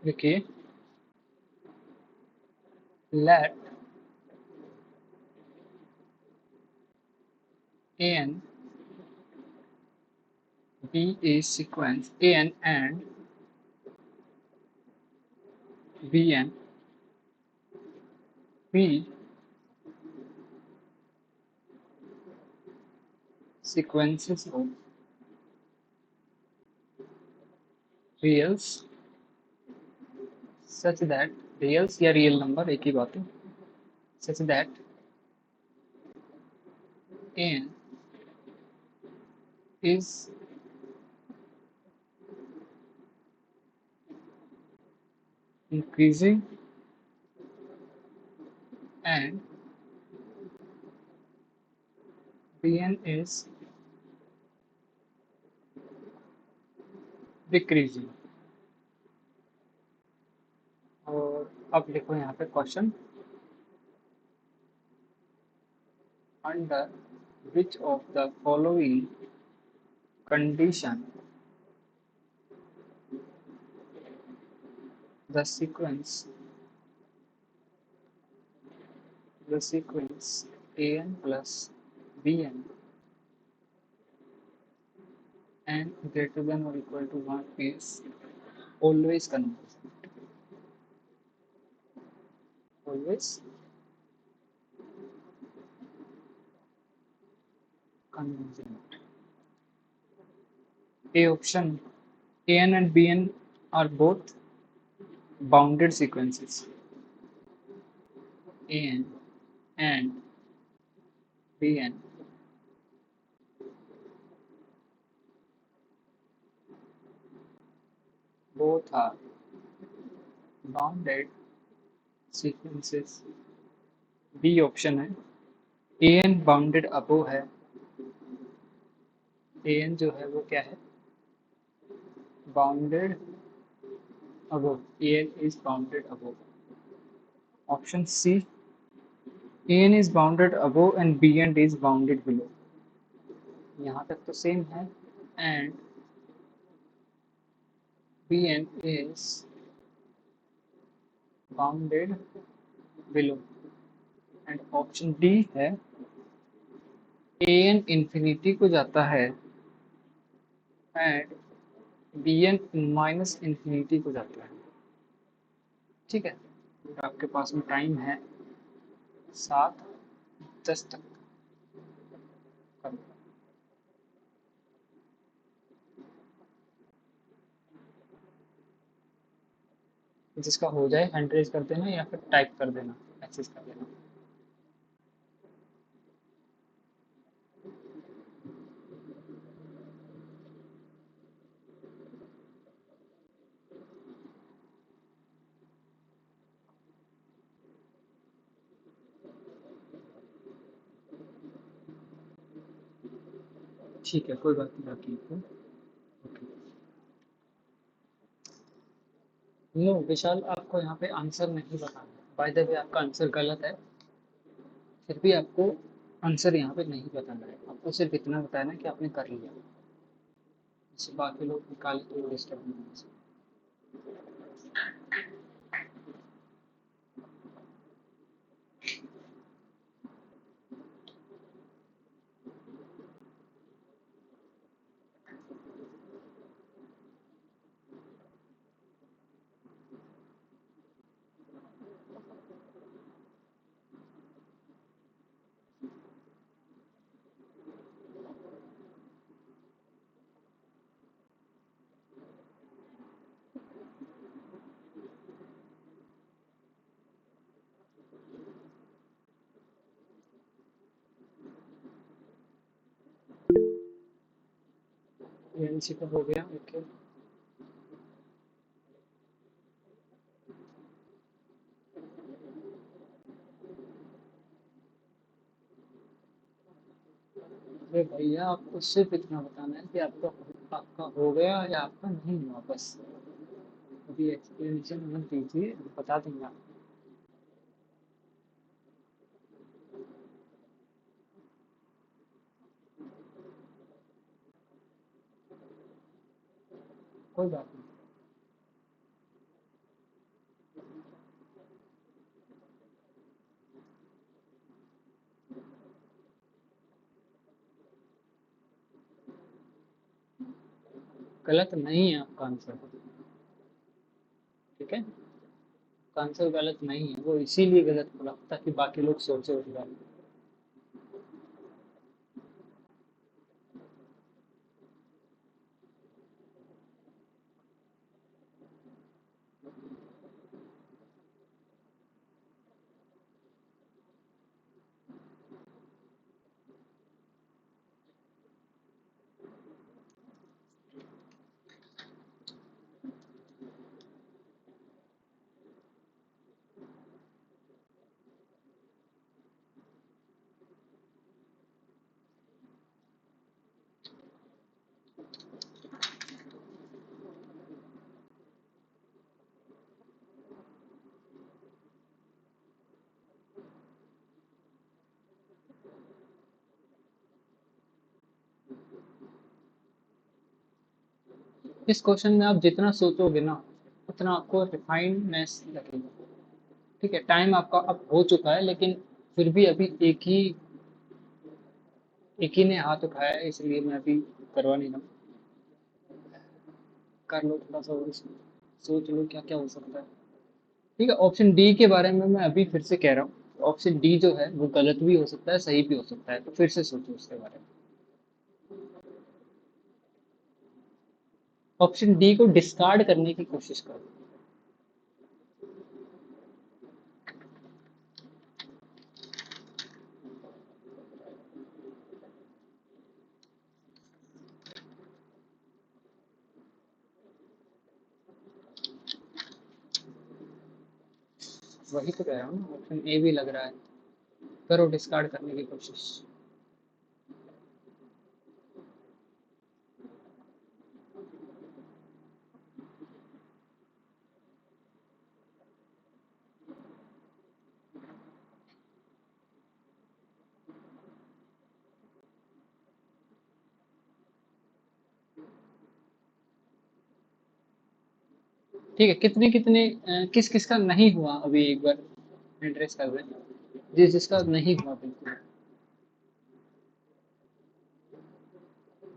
देखिए, let an be a sequence an and bn be sequences of reals such that reals या real number एक ही बात है, such that n is increasing and bn is decreasing। और अब लिखो यहाँ पे question, under which of the following condition the sequence an plus bn and greater than or equal to 1 is always convergent, always convergent। A option, an and bn are both bounded sequences, an and bn both are bounded sequences. B option है, a N bounded अबो है, a N जो है वो क्या है, bounded above, a n is bounded above. Option c, a n is bounded above and b n is bounded below. यहाँ तक तो सेम है, and b n is bounded below. And option d है, ए एन इन्फिनिटी को जाता है and b n minus infinity को जाता है। ठीक है, आपके पास में टाइम है 7:10 तक। जिसका हो जाए हैंड रेज कर देना या फिर टाइप कर देना, मैसेज कर देना। ठीक है, कोई बात नहीं, बाकी ओके। नो विशाल, आपको यहाँ पे आंसर नहीं बताना है, बाय द वे आपका आंसर गलत है, फिर भी आपको आंसर यहाँ पे नहीं बताना है, आपको सिर्फ इतना बताना है कि आपने कर लिया। इससे बाकी लोग निकाले तो डिस्टर्ब नहीं होना चाहिए। एनसी का हो गया, ओके। अरे भैया, आपको सिर्फ इतना बताना है कि आपका हो गया या आपका नहीं हुआ, बस। अभी एक्सप्लेनेशन मत दीजिए, बता देंगे आप। कोई बात नहीं। गलत नहीं है आपका आंसर, ठीक है, आपका आंसर गलत नहीं है, वो इसीलिए गलत बोला ताकि बाकी लोग सोचे उस बारे में। इस क्वेश्चन में आप जितना सोचोगे ना उतना आपको रिफाइंडनेस लगेगा, ठीक है। टाइम आपका अब हो चुका है, लेकिन फिर भी अभी एक ही ने हाथ उठाया है, इसलिए मैं अभी करवा नहीं रहा। कर लो थोड़ा सा और सोच लो क्या क्या हो सकता है, ठीक है। ऑप्शन डी के बारे में मैं अभी फिर से कह रहा हूँ, ऑप्शन डी जो है वो गलत भी हो सकता है, सही भी हो सकता है, तो फिर से सोचो उसके बारे में। ऑप्शन डी को डिस्कार्ड करने की कोशिश करो। वही तो कह रहा हूँ ना, ऑप्शन ए भी लग रहा है, करो डिस्कार्ड करने की कोशिश। ठीक है, कितने कितने किस किस का नहीं हुआ अभी एक बार एड्रेस कर दें, जिस जिसका नहीं हुआ बिल्कुल।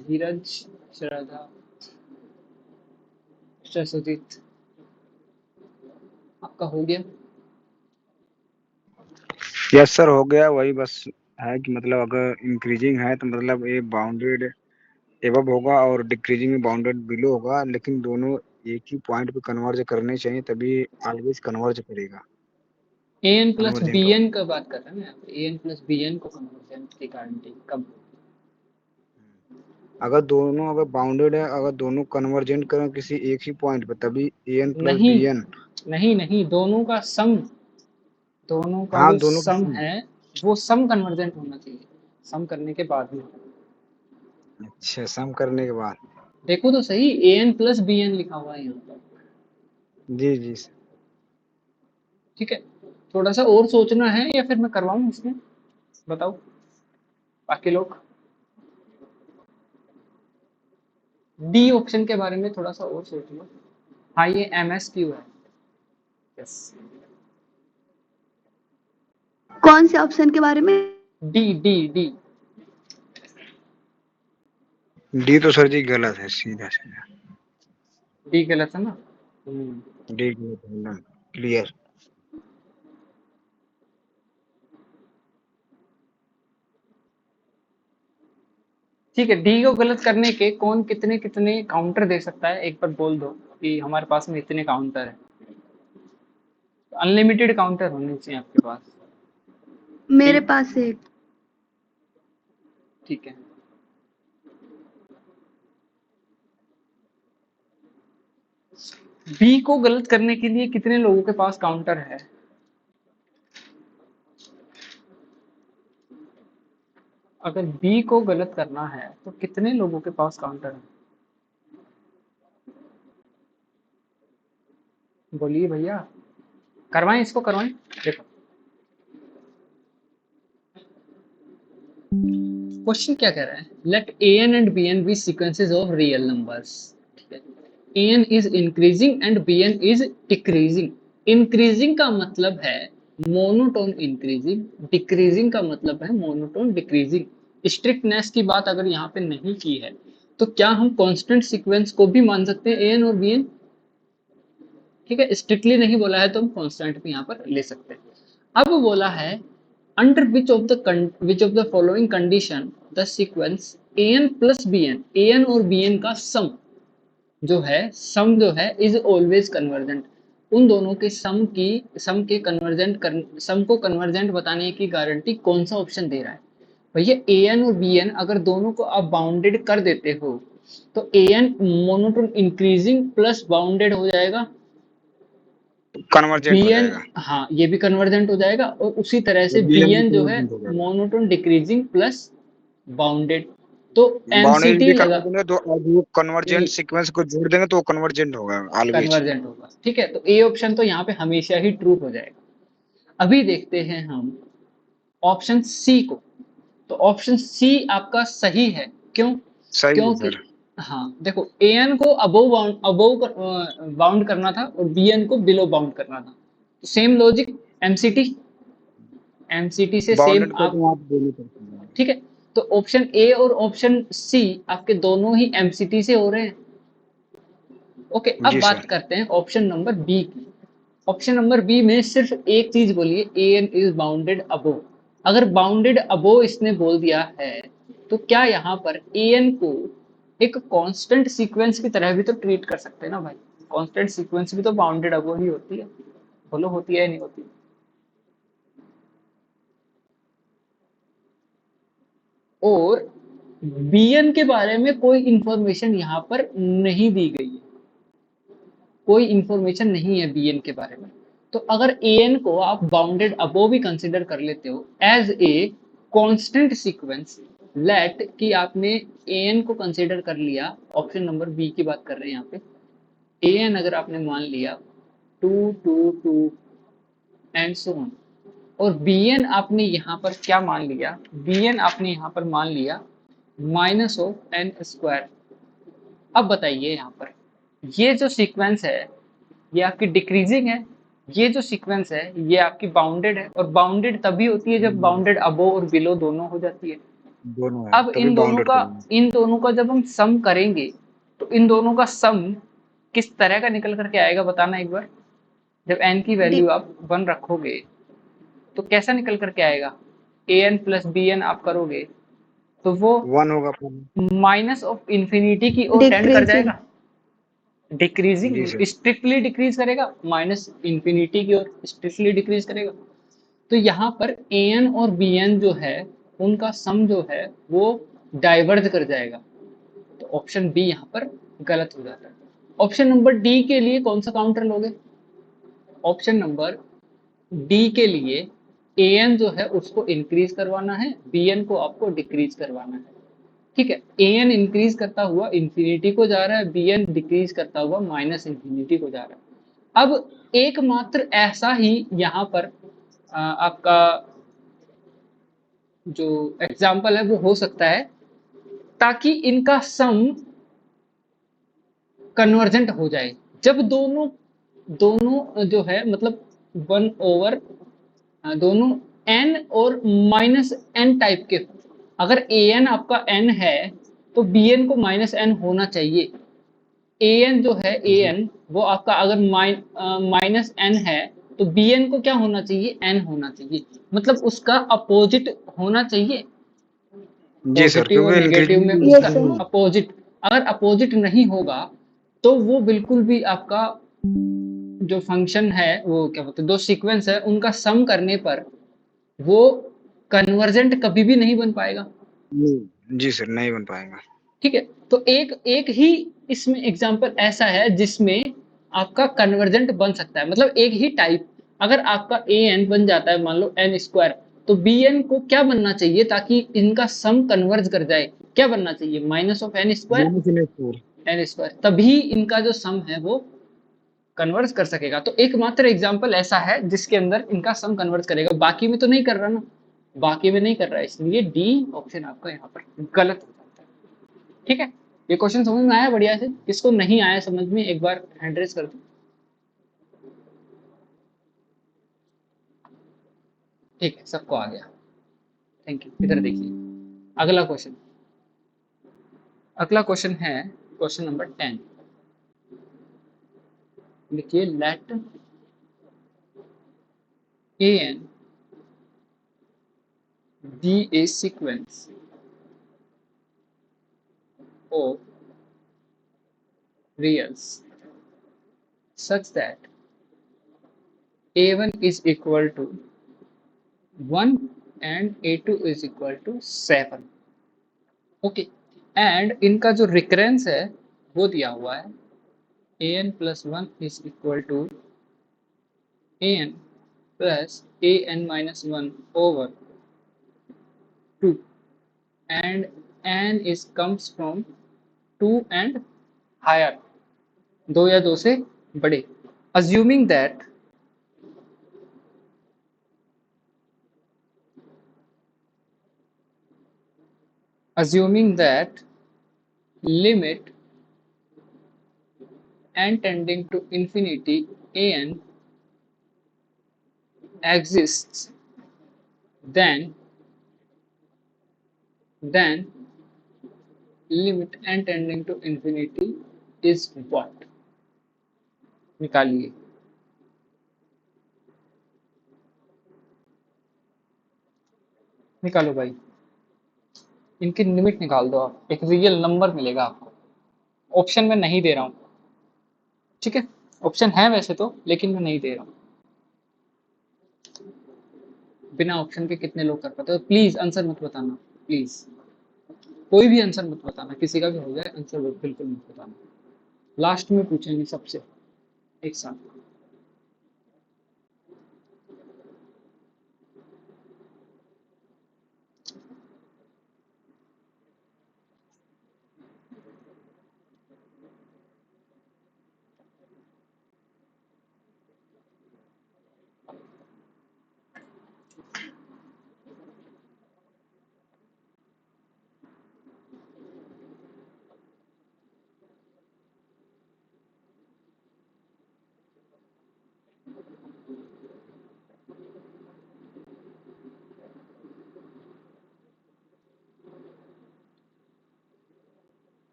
धीरज, श्रद्धा, मिस्टर सुजीत, आपका हो गया। यस सर, हो गया। वही बस है कि मतलब अगर इंक्रीजिंग है तो मतलब ये बाउंडेड एबव होगा और डिक्रीजिंग में बाउंडेड बिलो होगा, लेकिन दोनों एक ही पॉइंट पे कन्वर्ज करने चाहिए, तभी ऑलवेज कन्वर्ज करेगा। A N plus B convergent होगा। एन का बात कर रहे हैं ना, A N plus B N को कन्वर्जेंट की गारंटी कब? अगर बाउंडेड है, अगर दोनों कन्वर्जेंट करें किसी एक ही पॉइंट पे, तभी ए एन प्लस नहीं बी एन। नहीं नहीं, दोनों का सम, दोनों का हाँ, जो दोनों की सम sum। है वो सम कन्वर्जेंट होना चाहिए, सम करने के बाद में। अच्छा, सम करने के बाद। देखो तो सही, A N plus B N लिखा हुआ है यहाँ पर, जी जी सर। ठीक है। थोड़ा सा और सोचना है या फिर मैं करवाऊँ इसमें, बताओ बाकी लोग। डी ऑप्शन के बारे में थोड़ा सा और सोच लो। हाँ, ये एम एस क्यू है, यस। कौन से ऑप्शन के बारे में? D D D. डी तो सर जी गलत है, सीधा सीधा। डी गलत है ना? डी गलत है एकदम क्लियर। ठीक है, डी को गलत करने के कौन कितने कितने काउंटर दे सकता है, एक बार बोल दो कि हमारे पास में इतने काउंटर है। अनलिमिटेड काउंटर होने चाहिए आपके पास। मेरे ठीक, पास एक। ठीक है। बी को गलत करने के लिए कितने लोगों के पास काउंटर है? अगर बी को गलत करना है तो कितने लोगों के पास काउंटर है? बोलिए भैया, करवाएं इसको, करवाएं। देखो क्वेश्चन क्या कह रहा है, let a n and b n be sequences of real numbers, ठीक है। A n is increasing and b n is decreasing. Increasing का मतलब है मोनोटोन इंक्रीजिंग, डिक्रीजिंग का मतलब है मोनोटोन डिक्रीजिंग। स्ट्रिक्टनेस की बात अगर यहाँ पे नहीं की है तो क्या हम कांस्टेंट सीक्वेंस को भी मान सकते हैं an और bn? ठीक है, स्ट्रिक्टली नहीं बोला है तो हम कांस्टेंट भी यहाँ पर ले सकते हैं। अब बोला है under which of the following condition the sequence an plus bn, an और bn का सम जो है इज ऑलवेज कन्वर्जेंट। उन दोनों के सम को कन्वर्जेंट बताने की गारंटी कौन सा ऑप्शन दे रहा है? भैया an और bn अगर दोनों को आप बाउंडेड कर देते हो तो an monotone increasing plus bounded हो जाएगा, कन्वर्जेंट हो bn जाएगा, हाँ ये भी कन्वर्जेंट हो जाएगा, और उसी तरह से बीएन भी bn जो है कन्वर्जेंट हो जाएगा। Monotone decreasing plus bounded. तो बाउंडेड एमसीटी भी कर लगा, देंगे तो अब वो कन्वर्जेंट सीक्वेंस को जोड़ देंगे तो वो कन्वर्जेंट होगा ऑलवेज। कन्वर्जेंट होगा। ठीक है, तो ए ऑप्शन तो यहाँ पे हमेशा ही ट्रू हो जाएगा। अभी देखते हैं हम ऑप्शन सी को। तो ऑप्शन सी आपका सही है, क्यों? सही है क्योंकि सर। हाँ देखो, एन को अबोव बाउंड करना था और बीएन को बिलो बाउंड करना था, तो सेम लॉजिक एमसीटी, एमसीटी से सेम बाउंडेड को आप। तो आप दोनों कर सकते ठीक है, तो ऑप्शन ए और ऑप्शन सी आपके दोनों ही एमसीटी से हो रहे हैं। ओके, हैं। अब जी बात सर। करते हैं ऑप्शन नंबर बी की। ऑप्शन नंबर बी में सिर्फ एक चीज बोलिए, ए एन इज बाउंडेड अबोव। अगर बाउंडेड अबोव इसने बोल दिया है तो क्या यहाँ पर ए एन को एक कांस्टेंट सीक्वेंस की तरह भी तो ट्रीट कर सकते हैं ना भाई? कांस्टेंट सीक्वेंस भी तो बाउंडेड अबोव ही होती है, बोलो होती है या नहीं होती? और bn के बारे में कोई इंफॉर्मेशन यहाँ पर नहीं दी गई है, कोई इंफॉर्मेशन नहीं है bn के बारे में। तो अगर an को आप बाउंडेड अबोव भी कंसिडर कर लेते हो as a constant sequence, let कि आपने an को कंसिडर कर लिया, ऑप्शन नंबर बी की बात कर रहे हैं यहाँ पे, an अगर आपने मान लिया 2 2 2 एंड सो ऑन, और bn आपने यहाँ पर क्या मान लिया, bn आपने यहाँ पर मान लिया माइनस ऑफ एन स्क्वायर। अब बताइए यहाँ पर ये जो सीक्वेंस है ये आपकी डिक्रीजिंग है, ये जो सीक्वेंस है ये आपकी बाउंडेड है, और बाउंडेड तभी होती है जब बाउंडेड अबो और बिलो दोनों हो जाती है। दोनों है अब तभी बाउंडेड करेंगे। इन दोनों का जब हम सम करेंगे तो इन दोनों का सम किस तरह का निकल करके आएगा बताना एक बार। जब एन की वैल्यू आप 1 रखोगे तो कैसा निकल करके आएगा, A N plus B N आप करोगे तो वो वन होगा पूरा। माइनस ऑफ इंफिनिटी की ओर टेंड कर डिक्रीजिंग। जाएगा, डिक्रीजिंग, जी सर। स्ट्रिक्टली डिक्रीज करेगा, माइनस इंफिनिटी की ओर स्ट्रिक्टली डिक्रीज करेगा। तो यहाँ पर ए एन और बी एन जो है उनका सम जो है वो डाइवर्ज कर जाएगा, तो ऑप्शन बी यहाँ पर गलत हो जाता है। ऑप्शन नंबर डी के लिए कौन सा काउंटर लोगे? ऑप्शन नंबर डी के लिए ए एन जो है उसको इंक्रीज करवाना है, बी एन को आपको डिक्रीज करवाना है। ठीक है, ए एन इंक्रीज करता हुआ इंफिनिटी को जा रहा है, बी एन डिक्रीज करता हुआ माइनस इंफिनिटी को जा रहा है। अब एकमात्र ऐसा ही यहाँ पर आपका जो एग्जाम्पल है वो हो सकता है ताकि इनका सम कन्वर्जेंट हो जाए, जब दोनों दोनों जो है मतलब 1/, दोनों n और माइनस n टाइप के। अगर ए एन आपका n है तो बी एन को माइनस n होना चाहिए। ए एन जो है ए जी एन वो आपका अगर माइनस n है तो बी एन को क्या होना चाहिए, n होना चाहिए, मतलब उसका अपोजिट होना चाहिए। जी सर, पॉजिटिव और क्योंकि नेगेटिव में इंक्रीजिंग उसका यस सर। अपोजिट, अगर अपोजिट नहीं होगा तो वो बिल्कुल भी आपका जो फंक्शन है वो क्या बोलते हैं, दो सीक्वेंस है उनका सम करने पर वो कन्वर्जेंट कभी भी नहीं बन पाएगा। जी सर नहीं बन पाएगा। ठीक है, तो एक एक ही इसमें एग्जांपल ऐसा है जिसमें आपका कन्वर्जेंट बन सकता है, मतलब एक ही टाइप। अगर आपका ए एन बन जाता है मान लो एन स्क्वायर, तो बी एन को क्या बनना चाहिए ताकि इनका सम कन्वर्ज कर जाए, क्या बनना चाहिए, माइनस ऑफ एन स्क्वायर, दोनों के लिए फोर। एन स्क्वायर, तभी इनका जो सम है वो कन्वर्ज कर सकेगा। तो एकमात्र एग्जाम्पल ऐसा है जिसके अंदर इनका सम कन्वर्ज करेगा, बाकी में तो नहीं कर रहा ना, बाकी में नहीं कर रहा है, इसलिए डी ऑप्शन आपका यहाँ पर गलत हो जाता है। ठीक है, ये क्वेश्चन समझ में आया बढ़िया से? किसको नहीं आया समझ में एक बार हैंड रेज कर दो। ठीक है, सबको आ गया, थैंक यू। इधर देखिए अगला क्वेश्चन, अगला क्वेश्चन है क्वेश्चन नंबर 10। देखिए, let a n be a sequence of reals such that a1 is equal to 1 and a2 is equal to 7। Okay, and इनका जो रिकरेंस है वो दिया हुआ है an plus 1 is equal to an plus an minus 1 over 2 and n is comes from 2 and higher, 2 या 2 से बड़े। assuming that limit n tending to infinity an exists, then limit n tending to infinity is what? निकालिए। निकालो भाई, इनकी limit निकाल दो आप, एक रियल नंबर मिलेगा आपको। ऑप्शन में नहीं दे रहा हूँ, ठीक है? ऑप्शन है वैसे तो, लेकिन मैं नहीं दे रहा हूँ। बिना ऑप्शन के कितने लोग कर पाते हो? प्लीज आंसर मत बताना, प्लीज कोई भी आंसर मत बताना, किसी का भी हो जाए आंसर बिल्कुल मत बताना। लास्ट में पूछेंगे सबसे एक साथ।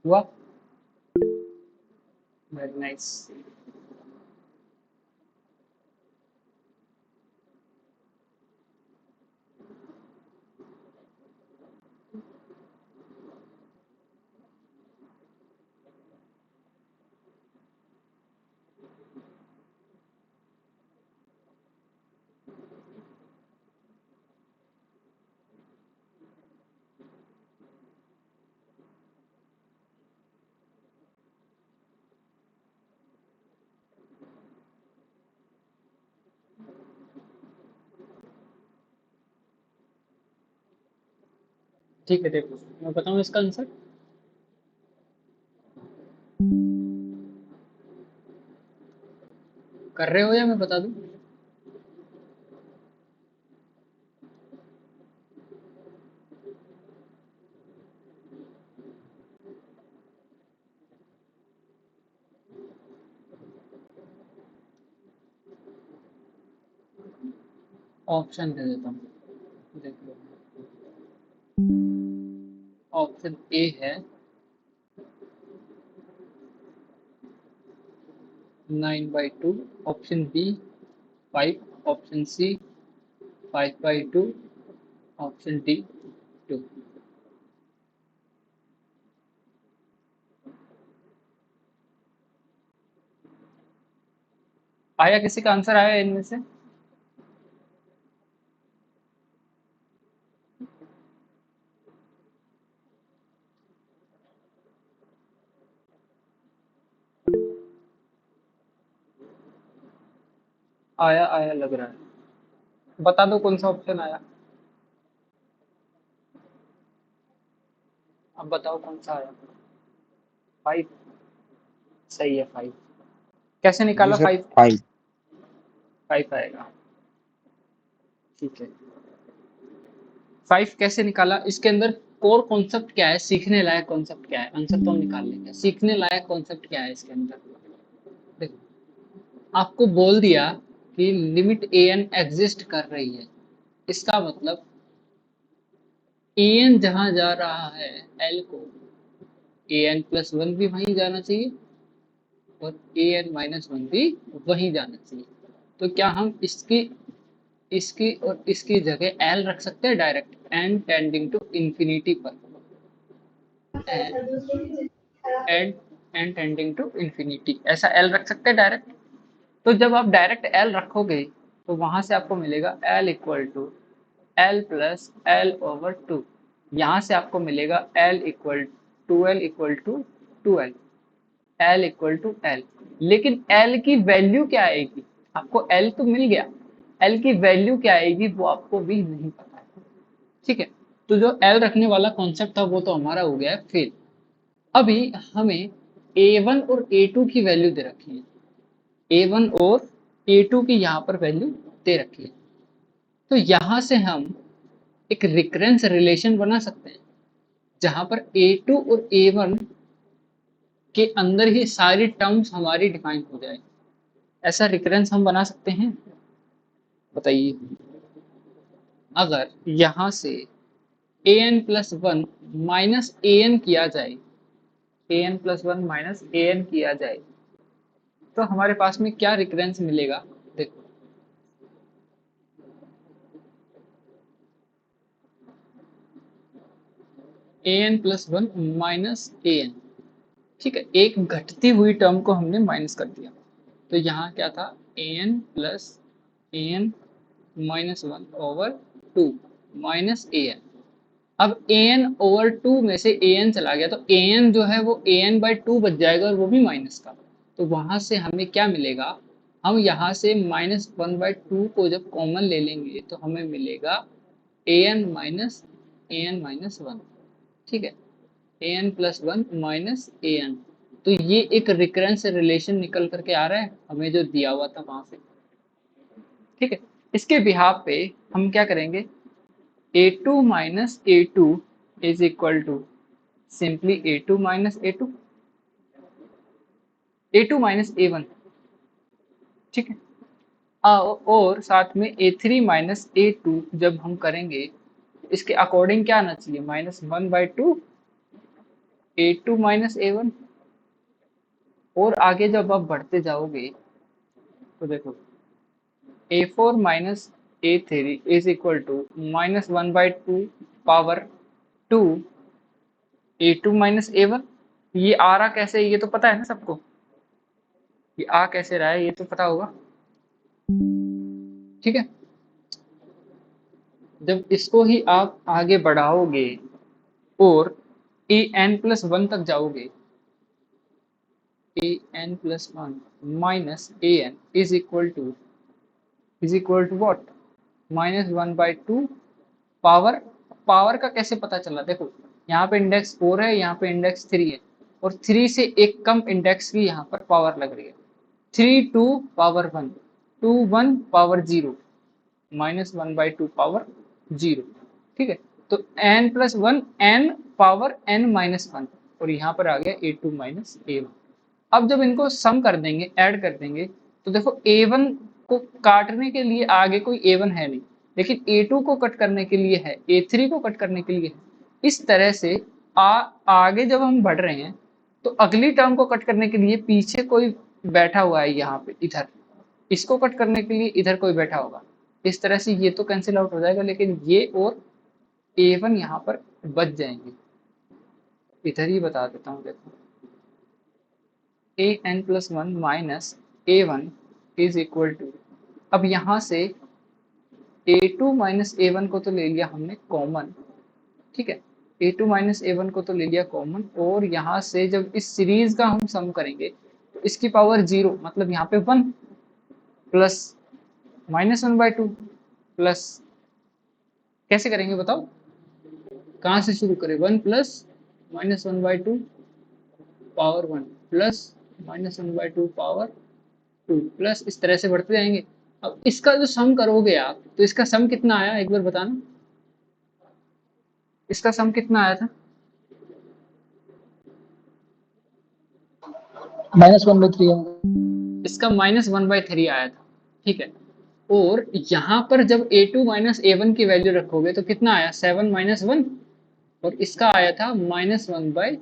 हुआ? Very nice. ठीक है, देखो मैं बताऊं इसका आंसर। कर रहे हो या मैं बता दूं? ऑप्शन दे देता हूँ, देख लो। ऑप्शन ए है 9/2, option b 5, option c 5/2, option d 2। आया किसी का आंसर आया इनमें से? आया आया लग रहा है। बता दो कौन सा ऑप्शन आया। अब बताओ कौन सा आया। 5 सही है। 5 कैसे जी निकाला? सर 5 5। 5 आएगा। ठीक है। 5 कैसे निकाला? इसके अंदर कोर कॉन्सेप्ट क्या है, सीखने लायक कॉन्सेप्ट क्या है? आंसर तो हम निकाल लेंगे। सीखने लायक कॉन्सेप्ट क्या है इसके अंदर? देखो, आपको बोल दिया कि लिमिट an एग्जिस्ट कर रही है। इसका मतलब an जहां जा रहा है l को, an+1 भी वहीं जाना चाहिए और an-1 भी वहीं जाना चाहिए। तो क्या हम इसकी इसकी और इसकी जगह l रख सकते हैं direct, n tending to infinity पर, and and tending to infinity, ऐसा l रख सकते हैं डायरेक्ट। तो जब आप डायरेक्ट l रखोगे तो वहां से आपको मिलेगा l equal to l plus l over 2। यहाँ से आपको मिलेगा l equal to l equal to 2l, l equal to l। लेकिन l की वैल्यू क्या आएगी? आपको l तो मिल गया, l की वैल्यू क्या आएगी वो आपको भी नहीं पता है। ठीक है, तो जो l रखने वाला कॉन्सेप्ट था वो तो हमारा हो गया फेल। अभी हमें a1 और a2 की वैल्यू दे रखी है, a1 और a2 की यहाँ पर वैल्यू दे रखी है। तो यहाँ से हम एक रिकरेंस रिलेशन बना सकते हैं जहाँ पर a2 और a1 के अंदर ही सारी टर्म्स हमारी डिफाइन हो जाए। ऐसा रिकरेंस हम बना सकते हैं? बताइए। अगर यहाँ से an+1 माइनस an किया जाए, an+1 माइनस an किया जाए तो हमारे पास में क्या रिकरेंस मिलेगा? देखो, an+1 माइनस an। ठीक है, एक घटती हुई टर्म को हमने माइनस कर दिया। तो यहाँ क्या था? an plus an-1 over 2 minus an। अब an ओवर 2 में से an चला गया तो an जो है वो an/2 बच जाएगा और वो भी माइनस का। तो वहां से हमें क्या मिलेगा? हम यहाँ से -1/2 को जब कॉमन ले लेंगे तो हमें मिलेगा an-1। ठीक है, an+1 माइनस an। तो ये एक रिकरेंस रिलेशन निकल करके आ रहा है हमें जो दिया हुआ था वहां से। ठीक है, इसके बिहाफ पे हम क्या करेंगे? a2 minus a2 is equal to simply a2 minus a2, a2 minus a1। ठीक है, और साथ में a3 माइनस a2 जब हम करेंगे इसके अकॉर्डिंग क्या आना चाहिए? -1/2 a2 माइनस a1। और आगे जब आप बढ़ते जाओगे तो देखो a4 minus a3 is equal to -1/2 power 2 a2 minus a1। ये आ रहा कैसे है ये तो पता है ना सबको, ये आ कैसे रहा है ये तो पता होगा। ठीक है, जब इसको ही आप आगे बढ़ाओगे और an+1 तक जाओगे, an+1 minus an is equal to what? -1/2 power. Power का कैसे पता चला? देखो, यहाँ पे इंडेक्स 4 है, यहाँ पे इंडेक्स 3 है और 3 से एक कम इंडेक्स की यहाँ पर पावर लग रही है। 3 2 पावर 1, 2 1 पावर 0, -1/2 पावर 0। ठीक है, तो n+1 n पावर n-1 और यहाँ पर आ गया a2 माइनस a1। अब जब इनको सम कर देंगे, ऐड कर देंगे तो देखो a1 को काटने के लिए आगे कोई a1 है नहीं, लेकिन a2 को कट करने के लिए है, a3 को कट करने के लिए है। इस तरह से आगे जब हम बढ़ रहे हैं तो अगली टर्म को कट करने के लिए पीछे कोई बैठा हुआ है यहाँ पे इधर, इसको कट करने के लिए इधर कोई बैठा होगा, इस तरह से ये तो कैंसिल आउट हो जाएगा, लेकिन ये और A1 यहाँ पर बच जाएंगे। इधर ही बता देता हूँ, देखो an+1 minus A1 is equal to, अब यहाँ से A2 माइनस A1 को तो ले लिया हमने कॉमन, ठीक है, A2 माइनस A1 को तो ले लिया कॉमन, और यहाँ से जब इस सीरीज का हम सम करेंगे तो इसकी पावर 0, मतलब यहाँ पे 1 प्लस -1/2 प्लस, कैसे करेंगे बताओ, कहाँ से शुरू करें, 1 plus -1/2 power 1 plus -1/2 power 2 plus, इस तरह से बढ़ते जाएंगे। अब इसका जो सम करोगे आप, तो इसका सम कितना आया एक बार बताना, इसका सम कितना आया था? -1/3 है। इसका -1/3 आया था, ठीक है। और यहाँ पर जब A2 माइनस A1 की वैल्यू रखोगे तो कितना आया, 7 - 1, और इसका आया था -1/3,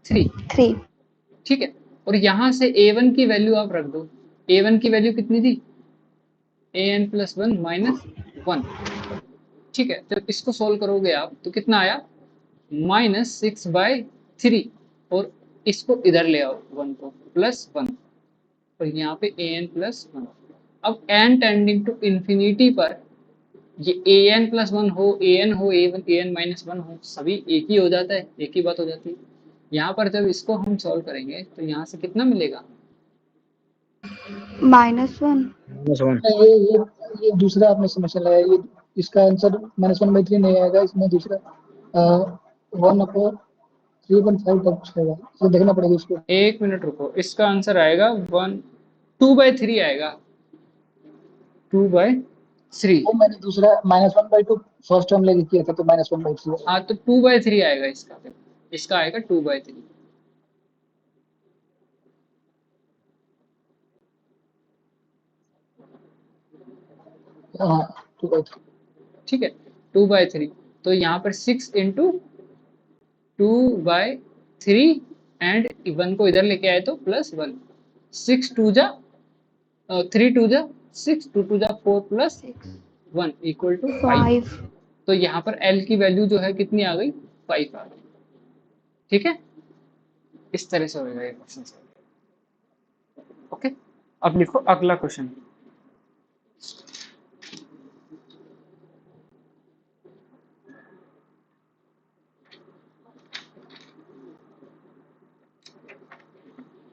3 ठीक है। और यहाँ से A1 की वैल्यू आप रख दो, A1 की वैल्यू कितनी थी, an+1 - 1, ठीक है। जब इसको सोल्व करोगे आप तो कितना आया, -6/3, और इसको इधर ले आओ 1 को, +1, और यहाँ पे an+1। अब n टेंडिंग टू इन्फिनिटी पर ये an+1 हो, an हो, an-1 हो, सभी एक ही हो जाता है, एक ही बात हो जाती है। यहाँ पर जब इसको हम सॉल्व करेंगे तो यहाँ से कितना मिलेगा, -1 -1 ये दूसरा आपने समस्या लगाया, ये इसका आंसर -1/3 नहीं आएगा, इसमें दूसरा 1/3.5 तक आएगा, ये देखना पड़ेगा इसको। एक मिनट रुको, इसका आंसर आएगा 2/3 आएगा, 2/3। वो मैंने दूसरा -1/2 फर्स्ट टर्म लेके किया था, तो -1/3 हाँ तो 2/3 आएगा इसका, इसका आएगा 2/3, हाँ 2/3। ठीक है, 2/3। तो यहाँ पर 6 × 2/3 एंड 1 को इधर लेके आए तो +1, 6 2 जा 3 2 जा 6, 2 2 जा 4 प्लस 1 इक्वल टू 5। 5 तो यहाँ पर L की वैल्यू जो है कितनी आ गई, 5 आ गई, ठीक है। इस तरह से होगा ये क्वेश्चन। ओके, अब लिखो अगला क्वेश्चन।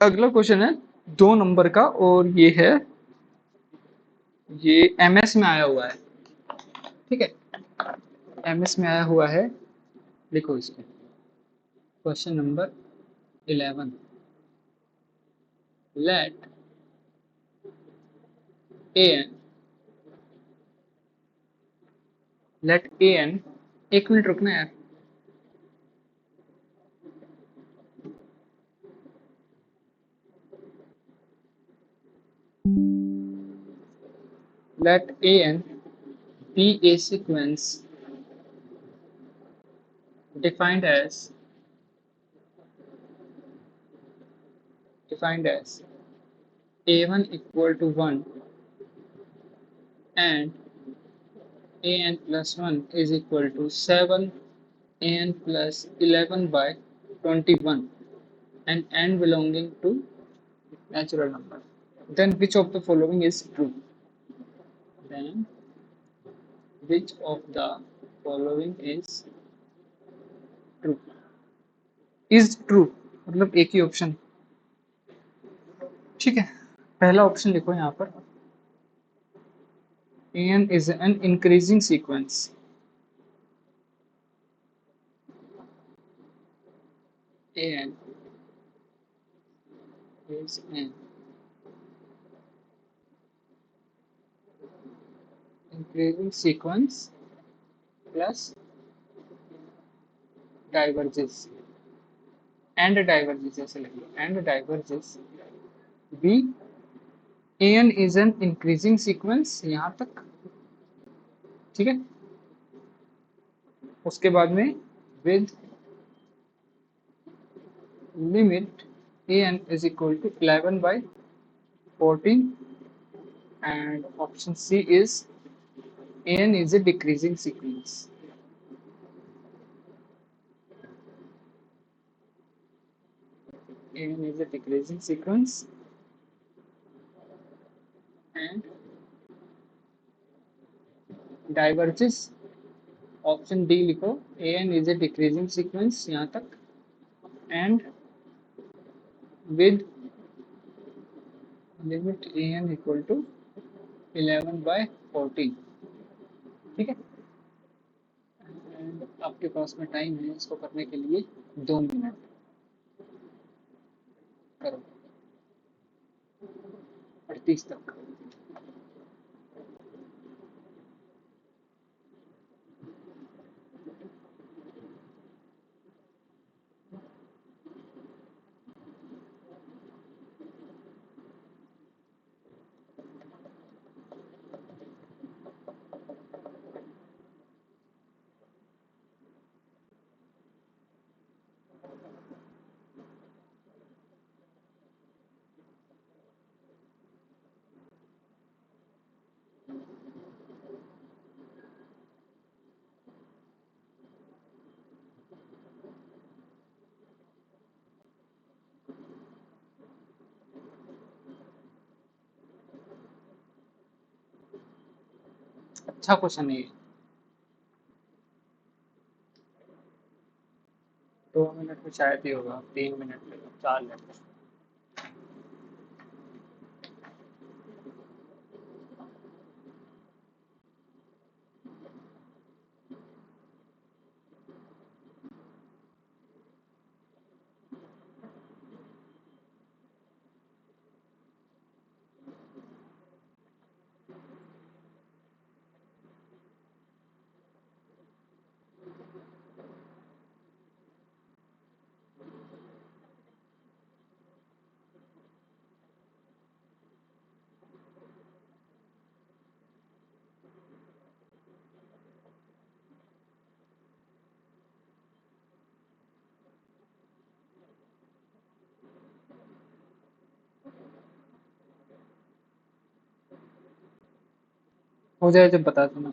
अगला क्वेश्चन है 2 नंबर का, और ये है, ये MS में आया हुआ है, ठीक है, MS में आया हुआ है। लिखो इसको, क्वेश्चन नंबर 11, लेट an, एक मिनट रुकना यार, let an be a sequence defined as a1 equal to 1 and an+1 is equal to 7 an plus 11/21 and n belonging to natural number, then which of the following is true? Then which of the following is true? Is true मतलब एक ही option, ठीक है। पहला option लिखो यहाँ पर, an is an increasing sequence, an is an increasing sequence plus diverges and diverges, ऐसे लिखो, and diverges। b, an is an increasing sequence यहाँ तक, ठीक है। उसके बाद में with limit an is equal to 11/21 14 and option C is an is a decreasing sequence. An is a decreasing sequence and diverges. Option D लिखो, an is a decreasing sequence यहाँ तक and with limit an equal to 11/14. ठीक है, and आपके पास में time है इसको करने के लिए 2 मिनट। करो 38 तक। अच्छा क्वेश्चन है ये। 2 मिनट में शायद ही होगा, 3 मिनट में, 4 मिनट। हो जाए जब बता देना।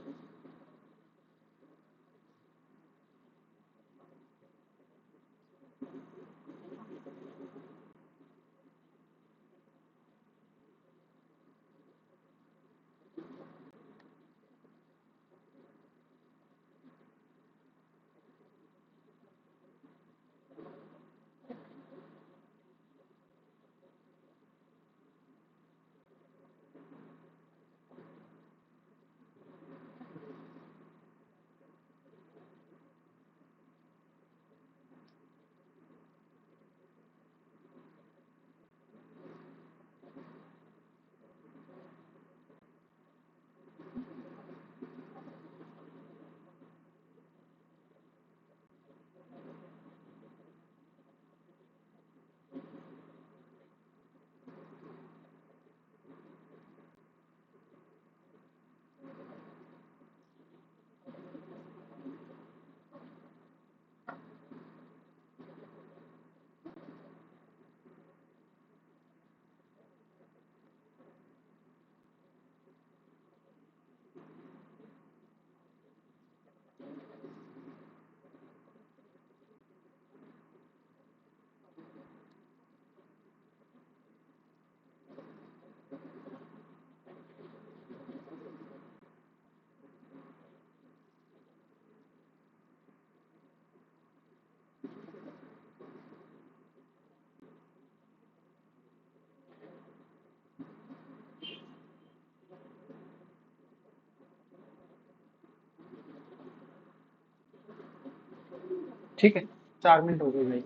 ठीक है, 4 मिनट हो गए भाई।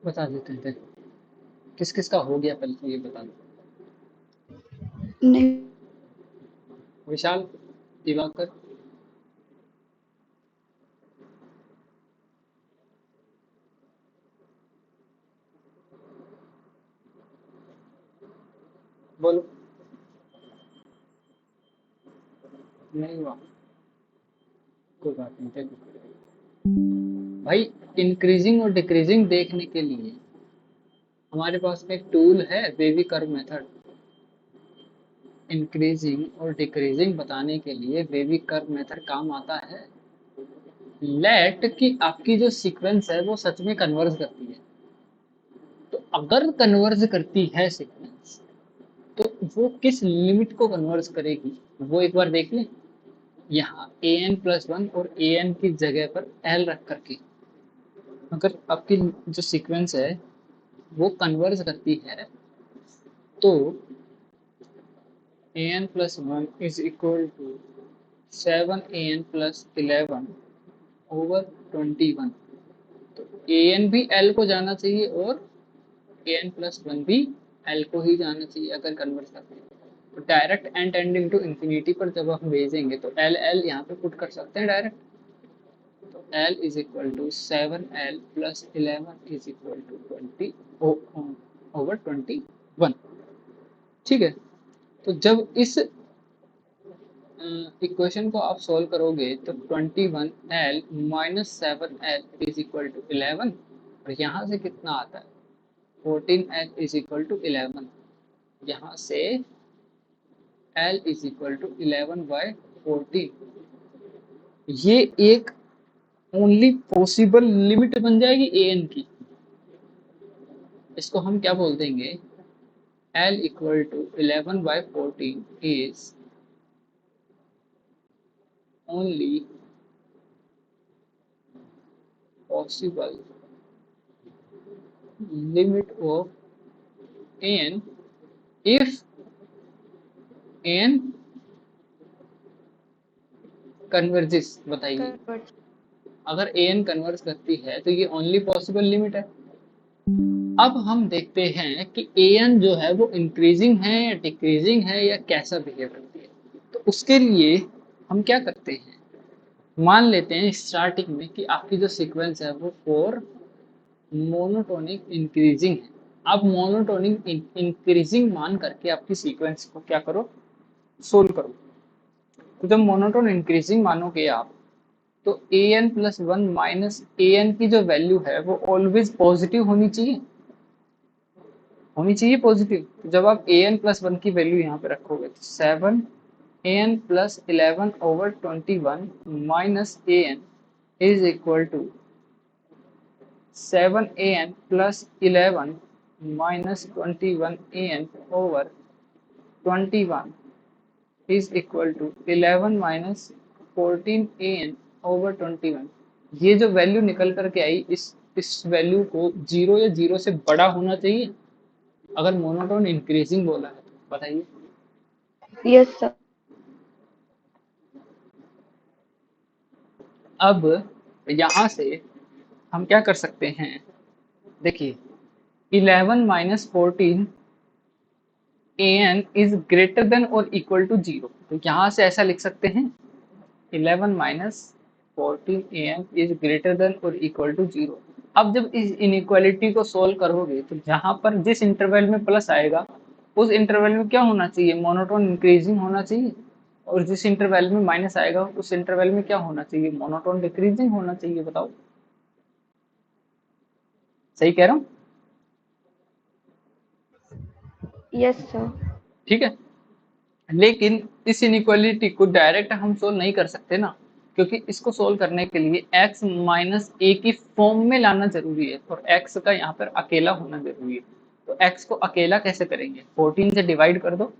बता देते हैं फिर। किस किस का हो गया पहले तो ये बता दो। नहीं, विशाल, दिवाकर, बोलो। नहीं हुआ, कोई बात नहीं। देखो भाई, इंक्रीजिंग और डिक्रीजिंग देखने के लिए हमारे पास में एक टूल है, वेवी कर्व मेथड। इंक्रीजिंग और डिक्रीजिंग बताने के लिए वेवी कर्व मेथड काम आता है। लेट कि आपकी जो सीक्वेंस है वो सच में कन्वर्ज करती है। तो अगर कन्वर्ज करती है सीक्वेंस तो वो किस लिमिट को कन्वर्ज करेगी वो एक बार देख लें। यहाँ an+1 और an की जगह पर l रख करके अगर आपकी जो सीक्वेंस है वो कन्वर्ज करती है तो an+1 is equal to 7an+11 over 21। तो an भी l को जाना चाहिए और an+1 भी l को ही जाना चाहिए अगर कन्वर्ज करते हैं। तो direct n tending to infinity पर जब हम भेजेंगे तो l यहाँ पे पुट कर सकते हैं डायरेक्ट। तो l is equal to 7l+11 is equal to 20 over 21। ठीक है, तो जब इस इक्वेशन को आप सॉल्व करोगे तो 21l minus 7l is equal to 11 और यहाँ से कितना आता है 14l इज इक्वल टू 11। यहाँ से l इज इक्वल टू 11/14। ये एक ओनली पॉसिबल लिमिट बन जाएगी an की। इसको हम क्या बोल देंगे l इक्वल टू 11/14 इज only possible limit of n if n converges। बताइए अगर an कन्वर्ज करती है तो ये ओनली पॉसिबल लिमिट है। अब हम देखते हैं कि an जो है वो इंक्रीजिंग है या डिक्रीजिंग है या कैसा बिहेव करती है। तो उसके लिए हम क्या करते हैं, मान लेते हैं स्टार्टिंग में कि आपकी जो सीक्वेंस है वो 4 मोनोटोनिक इंक्रीजिंग है। अब मोनोटोनिक इंक्रीजिंग मान करके आपकी सीक्वेंस को क्या करो सोल्व करो। तो जब मोनोटोन इंक्रीजिंग मानोगे आप तो an+1 माइनस an की जो वैल्यू है वो ऑलवेज पॉजिटिव होनी चाहिए पॉजिटिव। तो जब आप an+1 की वैल्यू यहाँ पे रखोगे तो 7an+11 over 21 minus an is equal to 7an+11 minus 21an over 21 is equal to 11 minus 14an over 21। ये जो वैल्यू निकल करके आई इस वैल्यू को 0 या 0 से बड़ा होना चाहिए अगर मोनोटोन इंक्रीजिंग बोला है तो बताइए। Yes sir. अब यहाँ से हम क्या कर सकते हैं, देखिए 11 minus 14 an is greater than और इक्वल टू 0। तो यहाँ से ऐसा लिख सकते हैं 11 minus 14 an is greater than और इक्वल टू 0। अब जब इस इनइक्वालिटी को सोल्व करोगे तो जहाँ पर जिस इंटरवल में प्लस आएगा उस इंटरवल में क्या होना चाहिए मोनोटोन इंक्रीजिंग होना चाहिए और जिस इंटरवल में माइनस आएगा उस इंटरवल में क्या होना चाहिए मोनोटोन डिक्रीजिंग होना चाहिए। बताओ सही कह रहा हूँ? Yes sir. ठीक है, लेकिन इस इनइक्वालिटी को डायरेक्ट हम सोल्व नहीं कर सकते ना, क्योंकि इसको सोल्व करने के लिए x माइनस ए की फॉर्म में लाना जरूरी है और x का यहाँ पर अकेला होना जरूरी है। तो x को अकेला कैसे करेंगे, 14 से डिवाइड कर दो।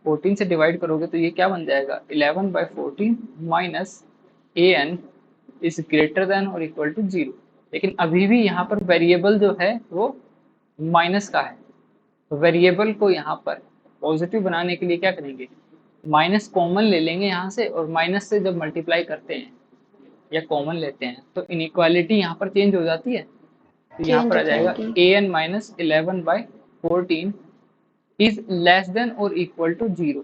14 से डिवाइड करोगे तो ये क्या बन जाएगा 11/14 minus an is greater than और इक्वल टू 0। लेकिन अभी भी यहाँ पर वेरिएबल जो है वो माइनस का है, तो वेरिएबल को यहाँ पर पॉजिटिव बनाने के लिए क्या करेंगे माइनस कॉमन ले लेंगे यहाँ से और माइनस से जब मल्टीप्लाई करते हैं या कॉमन लेते हैं तो इनइक्वालिटी यहाँ पर चेंज हो जाती है। तो यहाँ पर आ जाएगा an minus 11/14 is less than और इक्वल टू 0।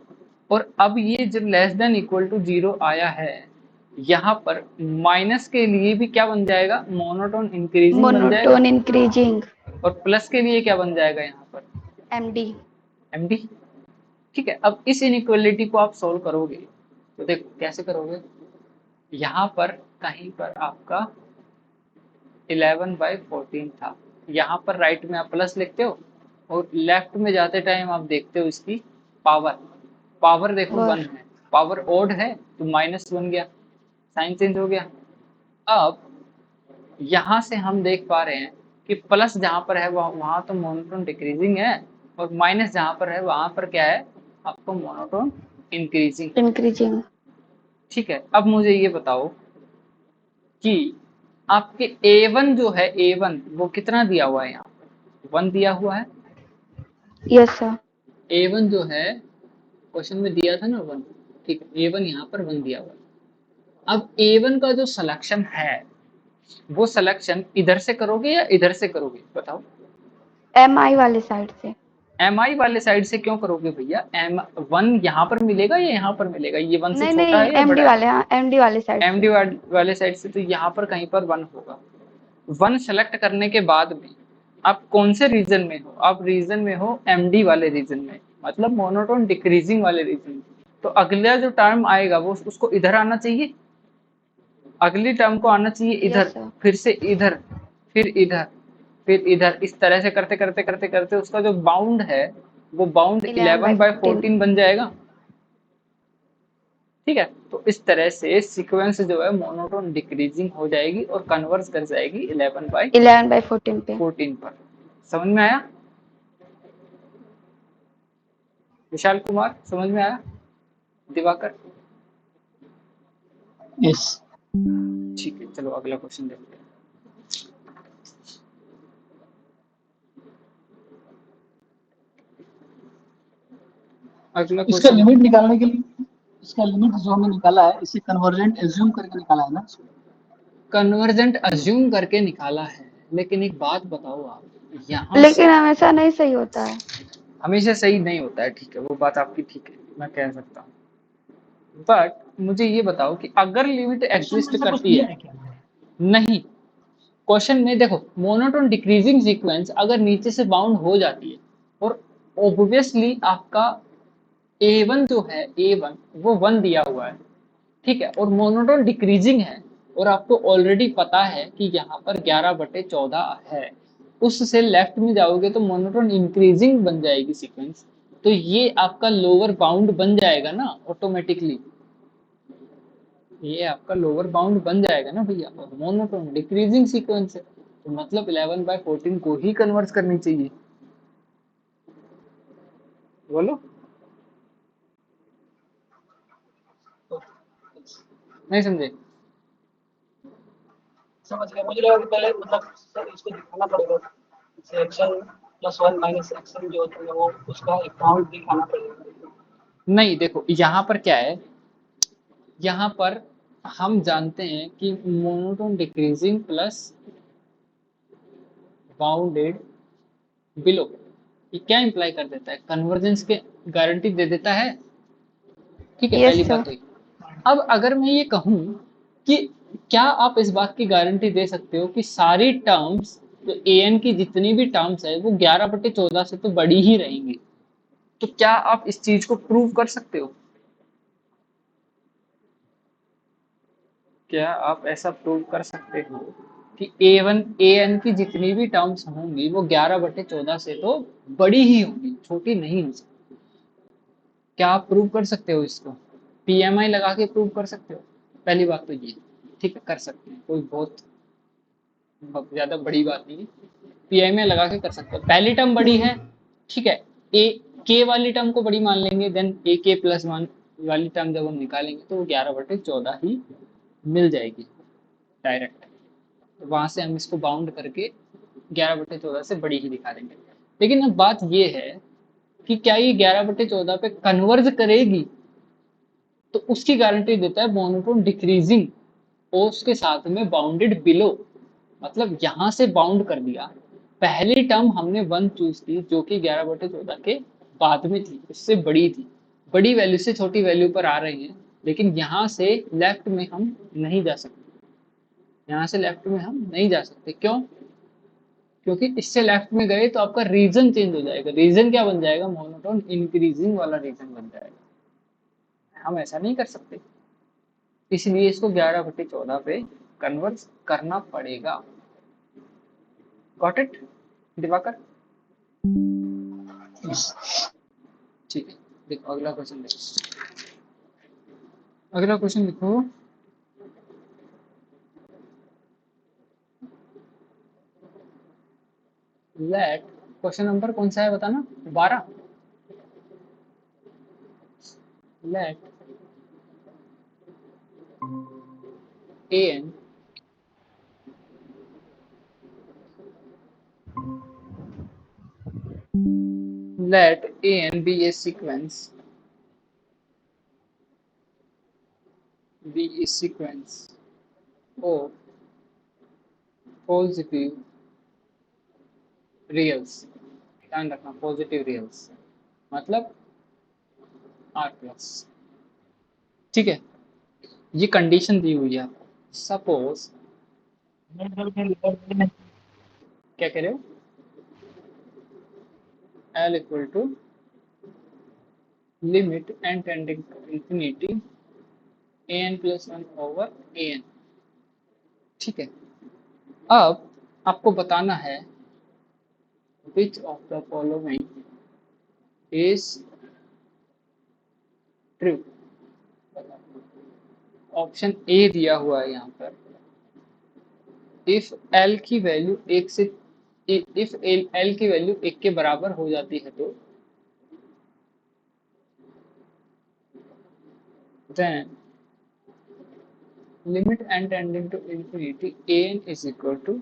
और अब ये जब लेस देन इक्वल टू 0 आया है यहाँ पर माइनस के लिए भी क्या बन जाएगा मोनोटोन इंक्रीजिंग बन जाएगा मोनोटोन इंक्रीजिंग और प्लस के लिए क्या बन जाएगा यहाँ पर एमडी। ठीक है, अब इस इनइक्वालिटी को आप सोल्व करोगे तो देखो कैसे करोगे, यहाँ पर कहीं पर आपका 11/14 था, यहाँ पर राइट में आप प्लस लिखते हो और लेफ्ट में जाते टाइम आप देखते हो इसकी पावर पावर देखो और 1 है, पावर ओड है तो माइनस बन गया, साइन चेंज हो गया। अब यहाँ से हम देख पा रहे हैं कि प्लस जहाँ पर है वहाँ तो मोनोटोन डिक्रीजिंग है, और माइनस जहाँ पर है वहाँ पर क्या है आपको मोनोटोन इंक्रीजिंग। इंक्रीजिंग। ठीक है, अब मुझे ये बताओ कि आपके A1 जो है A1 वो कितना दिया हुआ है, यहाँ 1 दिया हुआ है। Yes sir. A1 जो है क्वेश्चन में दिया था ना 1, ठीक है, A1 यहाँ पर 1 दिया हुआ है। अब A1 का जो सिलेक्शन है वो सिलेक्शन इधर से करोगे या इधर से करोगे बताओ। MI वाले साइड से। MI वाले साइड से क्यों करोगे भैया, M1 यहाँ पर मिलेगा या यहाँ पर मिलेगा, ये 1 से नहीं छोटा नहीं, है या MD बड़ा है। वाले, हाँ MD वाले साइड से। MD वाले साइड से तो यहाँ पर कहीं पर 1 होगा। 1 सेलेक्ट करने के बाद में आप कौन से रीजन में हो, आप रीजन में हो MD वाले रीजन में, मतलब मोनोटोन डिक्रीजिंग वाले रीजन में। तो अगला जो टर्म आएगा वो उसको इधर आना चाहिए, अगली टर्म को आना चाहिए इधर, यस सर। फिर से इधर, फिर इधर, फिर इधर, इस तरह से करते करते करते करते उसका जो बाउंड है वो बाउंड 11/14 बन जाएगा। ठीक है, तो इस तरह से सीक्वेंस जो है मोनोटोन डिक्रीजिंग हो जाएगी और कन्वर्स कर जाएगी 11/14 पे। 11/14 पर। समझ में आया विशाल कुमार, समझ में आया दिवाकर? यस। ठीक है, चलो अगला क्वेश्चन देखते हैं। अगला इसका क्वेश्चन, लिमिट निकालने के लिए, इसका लिमिट जो हमने निकाला है इसे कन्वर्जेंट एज्यूम करके निकाला है ना। कन्वर्जेंट अज्यूम करके निकाला है, लेकिन एक बात बताओ आप यहाँ से, लेकिन हमेशा नहीं सही होता है। हमेशा सही नहीं होता है, ठीक है वो बात आपकी ठीक है, मैं कह सकता हूँ, बट मुझे ये बताओ कि अगर लिमिट एग्जिस्ट करती है, क्या नहीं, क्वेश्चन में देखो मोनोटोन डिक्रीजिंग सीक्वेंस अगर नीचे से बाउंड हो जाती है और ऑब्वियसली आपका A1 जो है A1 वो 1 दिया हुआ है, ठीक है, और मोनोटोन डिक्रीजिंग है और आपको ऑलरेडी पता है कि यहाँ पर 11/14 है, उससे लेफ्ट में जाओगे तो मोनोटोन इंक्रीजिंग बन जाएगी सीक्वेंस, तो ये आपका लोअर बाउंड बन जाएगा ना ऑटोमेटिकली, ये आपका लोअर बाउंड बन जाएगा ना भैया, और मोनोटोन डिक्रीजिंग सीक्वेंस है तो मतलब 11/14 को ही कन्वर्ट करनी चाहिए। बोलो, नहीं समझे? समझ गया। मुझे लगा कि पहले मतलब सर इसको दिखाना पड़ेगा, जैसे एक्शन +1 माइनस एक्शन जो होता है वो उसका अकाउंट दिखाना पड़ेगा। नहीं, देखो यहाँ पर क्या है, यहाँ पर हम जानते हैं कि monotone decreasing plus bounded below, ये क्या इंप्लाई कर देता है, कन्वर्जेंस के गारंटी दे देता है, ठीक है, पहली यस बात सर। तो ये। अब अगर मैं ये कहूँ कि क्या आप इस बात की गारंटी दे सकते हो कि सारी टर्म्स जो an की जितनी भी टर्म्स है वो 11/14 से तो बड़ी ही रहेंगी, तो क्या आप इस चीज को प्रूव कर सकते हो, क्या आप ऐसा प्रूव कर सकते हो कि an की जितनी भी टर्म्स होंगी वो 11/14 से तो बड़ी ही होंगी, छोटी नहीं हो सकती, क्या आप प्रूव कर सकते हो इसको, PMI लगा के प्रूव कर सकते हो, पहली बात तो ये, ठीक है कर सकते हैं, कोई बहुत ज्यादा बड़ी बात नहीं है, PMI लगा के कर सकते हो, पहली टर्म बड़ी है, ठीक है, ए के वाली टर्म को बड़ी मान लेंगे, देन AK+1 वाली टर्म जब हम निकालेंगे तो वो 11/14 ही मिल जाएगी डायरेक्ट, तो वहां से हम इसको बाउंड करके 11/14 से बड़ी ही दिखा देंगे। लेकिन अब बात ये है कि क्या ये 11/14 पे कन्वर्ज करेगी, तो उसकी गारंटी देता है मोनोटोन डिक्रीजिंग और उसके साथ में बाउंडेड बिलो, मतलब यहां से बाउंड कर दिया, पहली टर्म हमने 1 चूज की जो कि 11/14 के बाद में थी, उससे बड़ी थी, बड़ी वैल्यू से छोटी वैल्यू पर आ रहे हैं, लेकिन यहाँ से लेफ्ट में हम नहीं जा सकते, यहाँ से लेफ्ट में हम नहीं जा सकते, क्यों? क्योंकि इससे लेफ्ट में गए तो आपका रीजन चेंज हो जाएगा, रीजन क्या बन जाएगा, मोनोटोन इंक्रीजिंग वाला रीजन बन जाएगा, हम ऐसा नहीं कर सकते, इसलिए इसको 11/14 पे कन्वर्ट करना पड़ेगा। Got it Diwakar? ठीक है, देखो अगला क्वेश्चन देखो, अगला क्वेश्चन लिखो, लेट, क्वेश्चन नंबर कौन सा है बताना, 12, let an let an be a sequence, of positive reals, ध्यान रखना पॉजिटिव रियल्स मतलब आर प्लस, ठीक है। ये कंडीशन दी हुई है आपको, सपोज क्या कह रहे हो, l equal to limit n tending to infinity an plus one over an, ठीक है। अब आपको बताना है which of the following is true, option a दिया हुआ है यहाँ पर, इफ एल की वैल्यू एक से, इफ एल की वैल्यू एक के बराबर हो जाती है तो then limit n tending to infinity an is equal to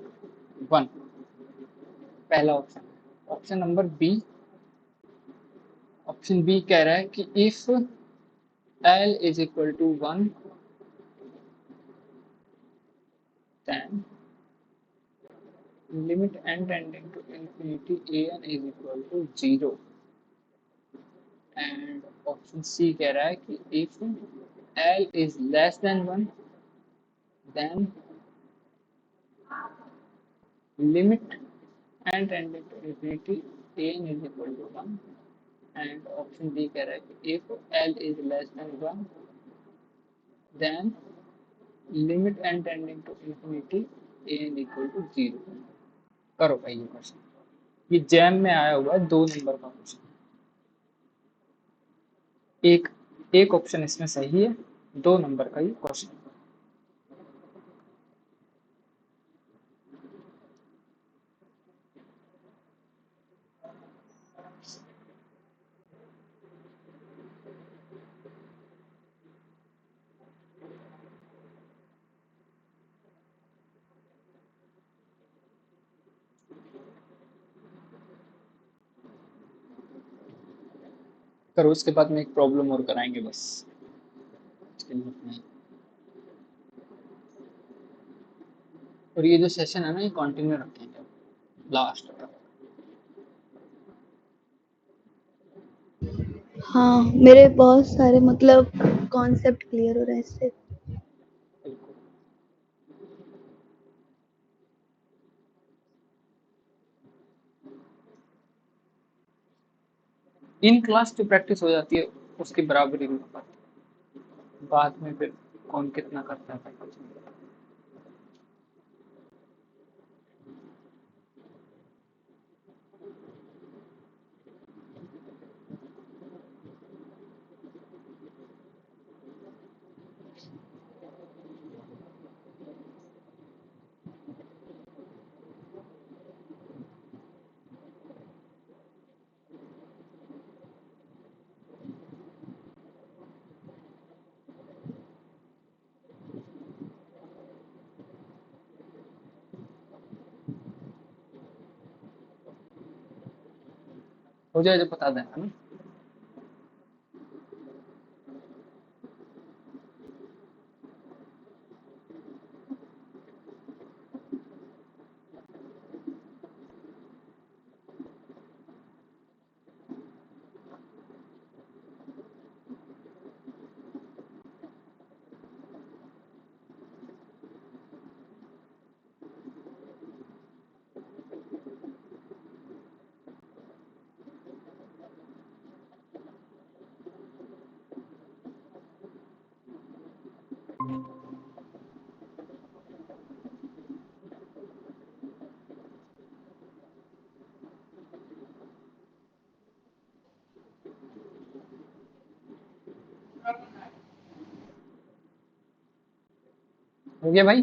1, पहला option. Option number B, option B कह रहा है कि if L is equal to 1 then limit n tending to infinity an is equal to 0, and option C कह रहा है कि if l is less than 1 then limit n tending to infinity an is equal to 1, and option D कह रहा है कि if l is less than 1 then limit n tending to infinity an equal to 0। करो भाई ये question, ये jam में आया हुआ है 2 नंबर का क्वेश्चन, एक ऑप्शन इसमें सही है, 2 नंबर का ये क्वेश्चन। करो उसके बाद में एक प्रॉब्लम और कराएंगे बस, और ये जो सेशन है ना ये कंटिन्यू रखेंगे लास्ट तक। हाँ, मेरे बहुत सारे मतलब कॉन्सेप्ट क्लियर हो रहे हैं इससे। बिल्कुल। इन क्लास जो प्रैक्टिस हो जाती है उसकी बराबरी नहीं हो पाती, बाद में फिर कौन कितना करता है कुछ नहीं पता। हो जाए जब बता देना ना। हो गया भाई?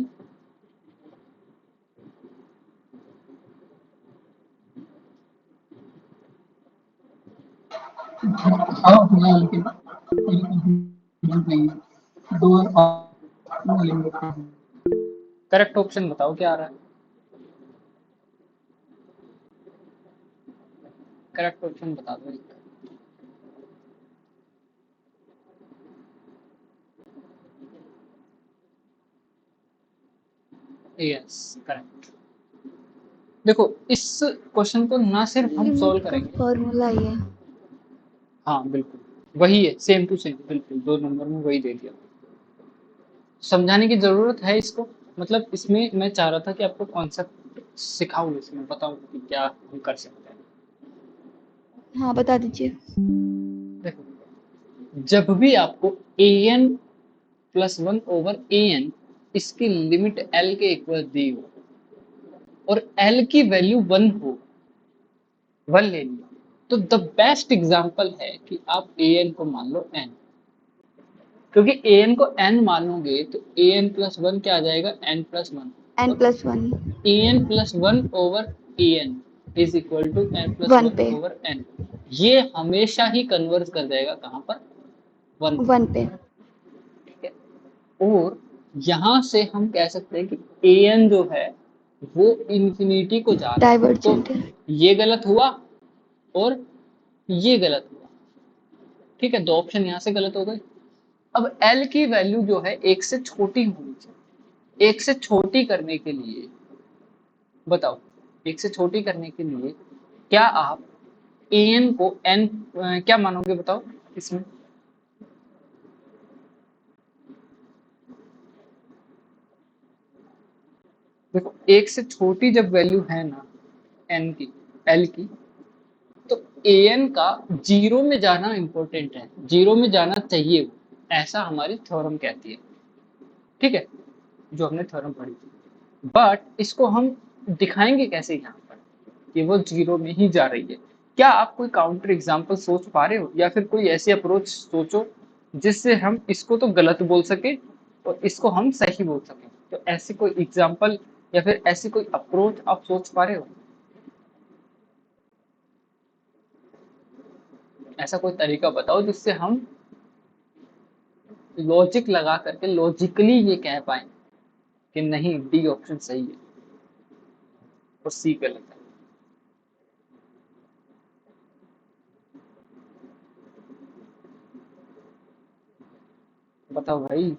हाँ हुआ, लेकिन कोई कंफ्यूजन नहीं है। दो और लेंगे। करेक्ट ऑप्शन बताओ क्या आ रहा है? करेक्ट ऑप्शन बता दो एक। Yes correct. देखो इस क्वेश्चन को ना सिर्फ हम सॉल्व लिमिट का करेंगे, फॉर्मूला ही है। हाँ बिल्कुल वही है, सेम टू सेम, बिल्कुल 2 नंबर में वही दे दिया। समझाने की जरूरत है इसको, मतलब इसमें मैं चाह रहा था कि आपको कॉन्सेप्ट सिखाऊं, इसमें बताऊं कि क्या हम कर सकते हैं। हाँ बता दीजिए। देखो जब भी आपको an प्लस 1/an इसकी लिमिट l के इक्वल दी हो और l की वैल्यू 1 हो, 1 ले लिया, तो द बेस्ट एग्जांपल है कि आप an को मान लो n, क्योंकि an को n मानोगे तो an प्लस 1 क्या आ जाएगा, n plus 1, n+1 an plus 1/an is equal to n plus 1 पे 1/n। ये हमेशा ही कन्वर्ज कर जाएगा कहाँ पर, 1 पर। 1 पे। ठीक है, और यहाँ से हम कह सकते हैं कि an जो है वो इंफिनिटी को जा रहा है, तो डाइवर्जेंट है। ये गलत हुआ और ये गलत हुआ। ठीक है, 2 ऑप्शन यहाँ से गलत हो गए। अब l की वैल्यू जो है 1 से छोटी होनी चाहिए। 1 से छोटी करने के लिए बताओ, 1 से छोटी करने के लिए क्या आप an को n क्या मानोगे बताओ इसमें? देखो 1 से छोटी जब वैल्यू है ना n की, l की, तो an का 0 में जाना इंपॉर्टेंट है, 0 में जाना चाहिए वो, ऐसा हमारी थ्योरम कहती है। ठीक है, जो हमने थ्योरम पढ़ी थी। बट इसको हम दिखाएंगे कैसे यहाँ पर कि वो 0 में ही जा रही है? क्या आप कोई काउंटर एग्जाम्पल सोच पा रहे हो, या फिर कोई ऐसी अप्रोच सोचो जिससे हम इसको तो गलत बोल सके और इसको हम सही बोल सके? तो ऐसे कोई एग्जाम्पल या फिर ऐसी कोई अप्रोच आप सोच पा रहे हो? ऐसा कोई तरीका बताओ जिससे हम लॉजिक लगा करके लॉजिकली ये कह पाए कि नहीं डी ऑप्शन सही है और सी गलत है। बताओ भाई।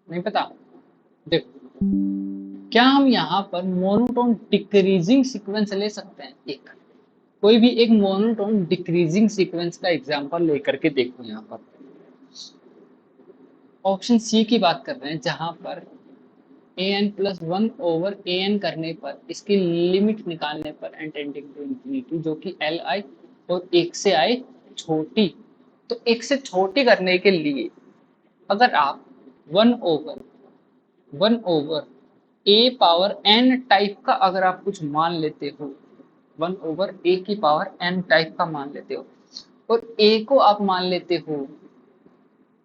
नहीं पता? देखो क्या हम यहाँ पर मोनोटोन डिक्रीजिंग सीक्वेंस ले सकते हैं? एक कोई भी एक मोनोटोन डिक्रीजिंग सीक्वेंस का एग्जांपल लेकर के देखो। यहाँ पर ऑप्शन सी की बात कर रहे हैं, जहां पर an प्लस 1/an करने पर इसकी लिमिट निकालने पर n टेंडिंग टू इंफिनिटी, जो कि l आई और 1 से आए छोटी। तो 1 से छोटी करने के लिए अगर आप 1/1 a पावर n टाइप का अगर आप कुछ मान लेते हो, 1/a की पावर n टाइप का मान लेते हो, और a को आप मान लेते हो,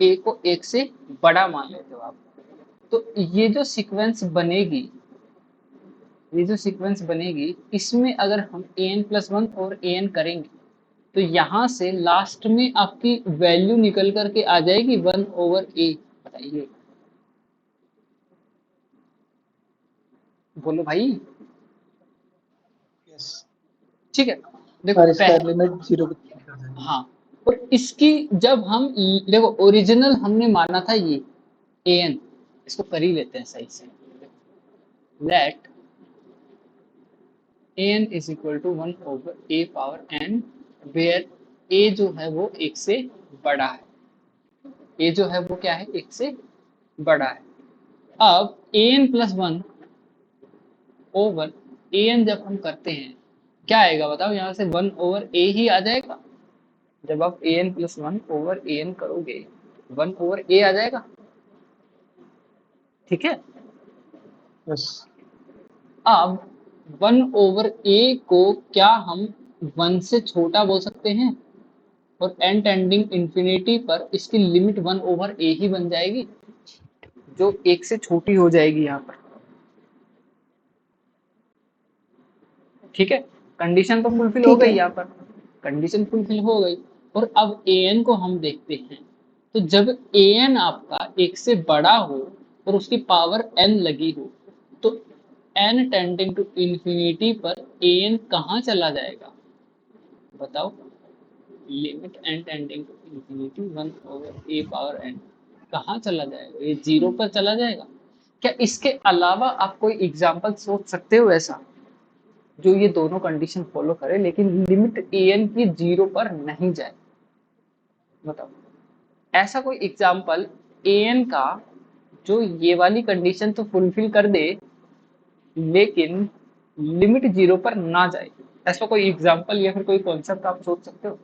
a को 1 से बड़ा मान लेते हो आप, तो ये जो सीक्वेंस बनेगी, ये जो सीक्वेंस बनेगी, इसमें अगर हम an प्लस 1 और an करेंगे तो यहाँ से लास्ट में आपकी वैल्यू निकल करके आ जाएगी 1/a। बताइए, बोलो भाई। यस, ठीक है, देखो और इसका लिमिट 0 कर देंगे। हाँ, और इसकी जब हम देखो ओरिजिनल हमने माना था ये an, इसको कर ही लेते हैं सही से। Let an is equal to 1/a power n, where a जो है वो 1 से बड़ा है, a जो है वो क्या है, 1 से बड़ा है। अब an प्लस 1 ओवर an जब हम करते हैं क्या आएगा बताओ, यहाँ से 1/a ही आ जाएगा। जब आप an + 1/an करोगे 1/a आ जाएगा। ठीक है, यस अब 1/a को क्या हम 1 से छोटा बोल सकते हैं, और n टेंडिंग इंफिनिटी पर इसकी लिमिट 1/a ही बन जाएगी, जो 1 से छोटी हो जाएगी यहाँ पर। ठीक है, कंडीशन तो फुलफिल हो ठीक गई है। यहाँ पर, कंडीशन फुलफिल हो गई। और अब an को हम देखते हैं, तो जब an आपका 1 से बड़ा हो और उसकी पावर n लगी हो, तो n टेंडिंग टू इंफिनिटी पर an कहाँ चला जाएगा बताओ। Limit n tending to infinity 1/a power n कहाँ चला जाएगा, ये 0 पर चला जाएगा। क्या इसके अलावा आप कोई एग्जाम्पल सोच सकते हो ऐसा जो ये दोनों कंडीशन फॉलो करे लेकिन लिमिट an की 0 पर नहीं जाए, बताओ ऐसा कोई एग्जाम्पल an का जो ये वाली कंडीशन तो फुलफिल कर दे लेकिन लिमिट 0 पर ना जाए। ऐसा कोई एग्जाम्पल या फिर कोई कॉन्सेप्ट आप सोच सकते हो,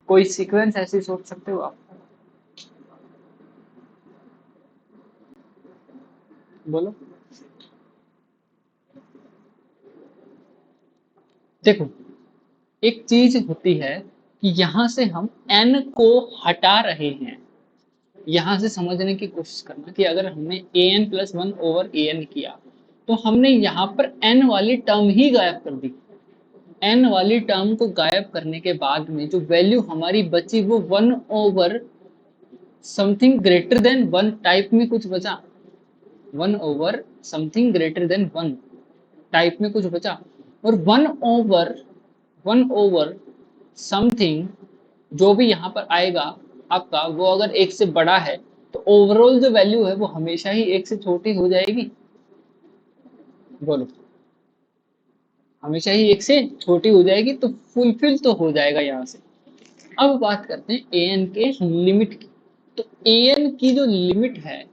कोई सीक्वेंस ऐसी सोच सकते हो आप, बोलो। देखो, एक चीज होती है कि यहाँ से हम n को हटा रहे हैं, यहाँ से समझने की कोशिश करना कि अगर हमने an + 1/an किया तो हमने यहाँ पर n वाली टर्म ही गायब कर दी। n वाली टर्म को गायब करने के बाद में जो वैल्यू हमारी बची वो 1 समथिंग ग्रेटर देन 1 टाइप में कुछ बचा, 1 समथिंग ग्रेटर देन 1 टाइप में कुछ बचा, और 1 समथिंग जो भी यहाँ पर आएगा आपका, वो अगर 1 से बड़ा है तो ओवरऑल जो वैल्यू है वो हमेशा ही 1 से छोटी हो जाएगी। बोलो, हमेशा ही 1 से छोटी हो जाएगी, तो फुलफिल तो हो जाएगा यहाँ से। अब बात करते हैं an के लिमिट की। तो an की जो लिमिट है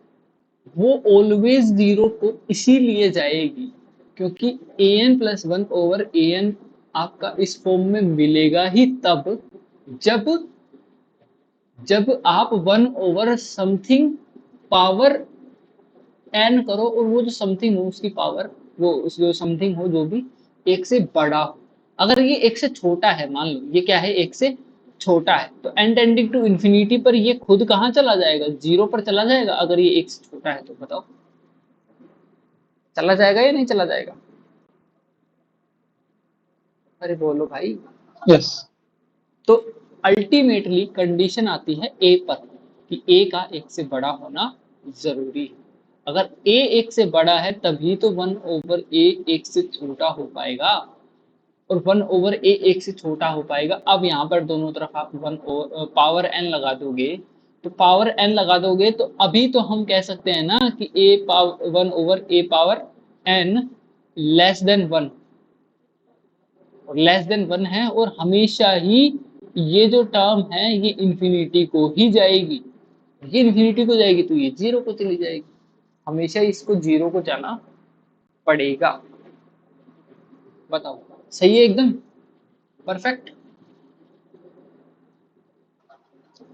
वो ऑलवेज 0 को इसीलिए जाएगी क्योंकि an + 1/an आपका इस फॉर्म में मिलेगा ही तब जब आप 1 समथिंग पावर n करो और वो जो समथिंग हो उसकी पावर, वो उस जो समथिंग हो जो भी 1 से बड़ा हो। अगर ये 1 से छोटा है, मान लो ये क्या है 1 से छोटा है, तो n टेंडिंग टू इंफिनिटी पर ये खुद कहाँ चला जाएगा, 0 पर चला जाएगा। अगर ये 1 से छोटा है तो बताओ चला जाएगा या नहीं चला जाएगा, अरे बोलो भाई। यस तो अल्टीमेटली कंडीशन आती है a पर कि a का 1 से बड़ा होना जरूरी है। अगर a 1 से बड़ा है तभी तो 1/a 1 से छोटा हो पाएगा, और 1/a 1 से छोटा हो पाएगा। अब यहाँ पर दोनों तरफ आप पावर n लगा दोगे, तो पावर n लगा दोगे तो अभी तो हम कह सकते हैं ना कि 1/a power n less than 1, और लेस देन 1 है, और हमेशा ही ये जो टर्म है ये इंफिनिटी को ही जाएगी, ये इंफिनिटी को जाएगी तो ये 0 को चली जाएगी, हमेशा इसको 0 को जाना पड़ेगा। बताओ सही है एकदम परफेक्ट।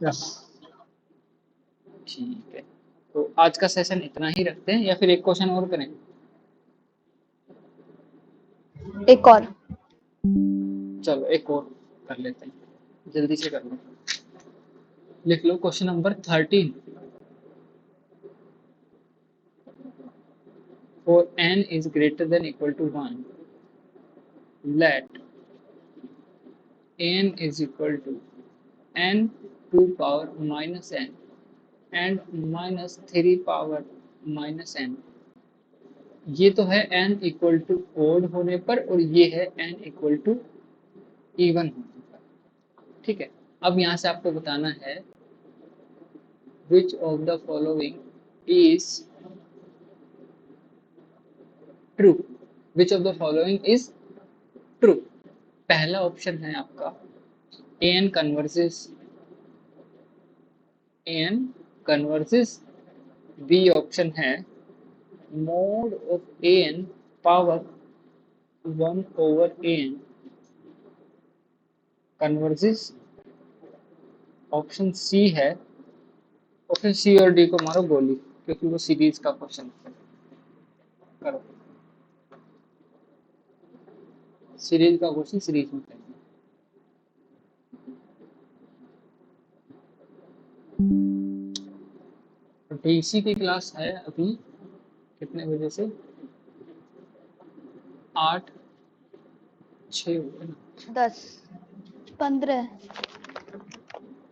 यस ठीक है, तो आज का सेशन इतना ही रखते हैं या फिर एक क्वेश्चन और करें। एक और। चलो एक और कर लेते हैं, जल्दी से कर लो। लिख लो question number 13। For n is greater than equal to 1, let n is equal to n to power minus n and minus 3 power minus n। ये तो है n इक्वल टू ओड होने पर, और ये है n इक्वल टू इवन होने पर। ठीक है, अब यहाँ से आपको बताना है which of the following is true, which of the following is true. पहला ऑप्शन है आपका an कन्वर्सेस, बी ऑप्शन है mod of an power 1/an, converges option c है। ऑप्शन सी और डी को मारो गोली, क्योंकि वो सीरीज का क्वेश्चन करो। सीरीज का क्वेश्चन सीरीज में करेंगे। डीसी की क्लास है अभी कितने बजे से? 8:06 हो गए ना? 10 15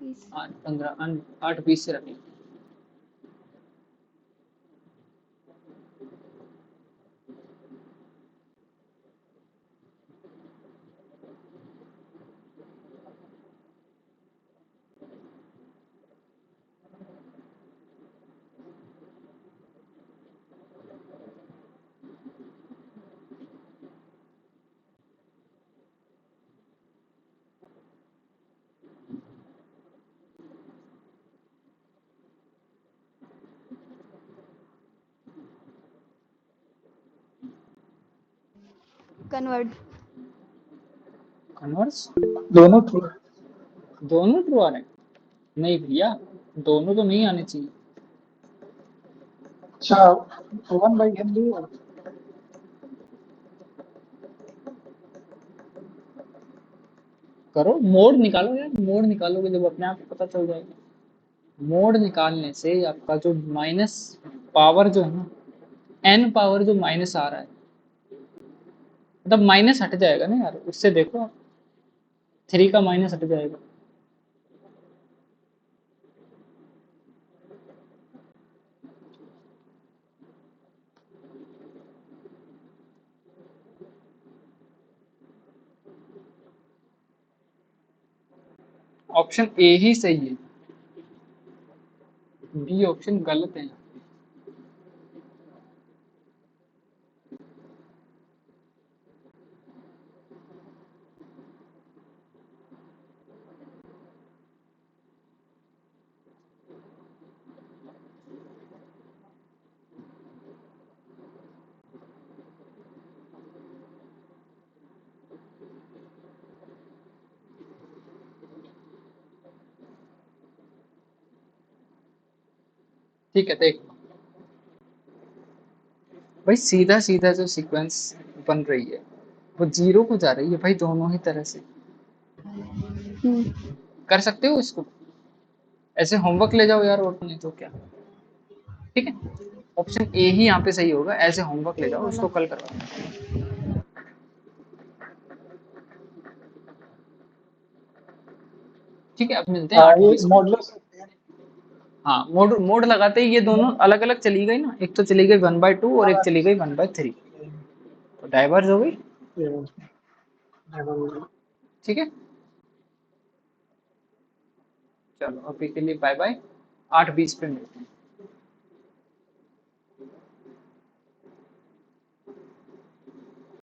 20 8:15 8:20 से रखें। कन्वर्ट कन्वर्स दोनों ट्रू। दोनों ट्रू आ रहे हैं? नहीं भैया, दोनों तो नहीं आने चाहिए। अच्छा 1/n भी है। करो, मोड निकालो यार, मोड निकालोगे जब अपने आप पता चल जाएगा। मोड निकालने से आपका जो माइनस पावर जो है ना, एन पावर जो माइनस आ रहा है, मतलब माइनस हट जाएगा ना यार, उससे देखो आप 3 का माइनस हट जाएगा। ऑप्शन ए ही सही है, बी ऑप्शन गलत है। ठीक है, देख भाई, सीधा सीधा जो सीक्वेंस बन रही है वो 0 को जा रही है भाई, दोनों ही तरह से। कर सकते हो इसको, ऐसे होमवर्क ले जाओ यार, और नहीं तो क्या। ठीक है, ऑप्शन ए ही यहाँ पे सही होगा, ऐसे होमवर्क ले ये जाओ, वाला उसको कल करवाओ। ठीक है, अब मिलते हैं हाँ, ये 8:20 पे। मॉडुलस हाँ, मोड मोड लगाते ही ये दोनों अलग अलग चली गई ना, एक तो चली गई 1/2 और एक चली गई 1/3, तो डाइवर्स हो गई। ठीक है, चलो अभी के लिए बाय बाय, 8:20 पे मिलते हैं।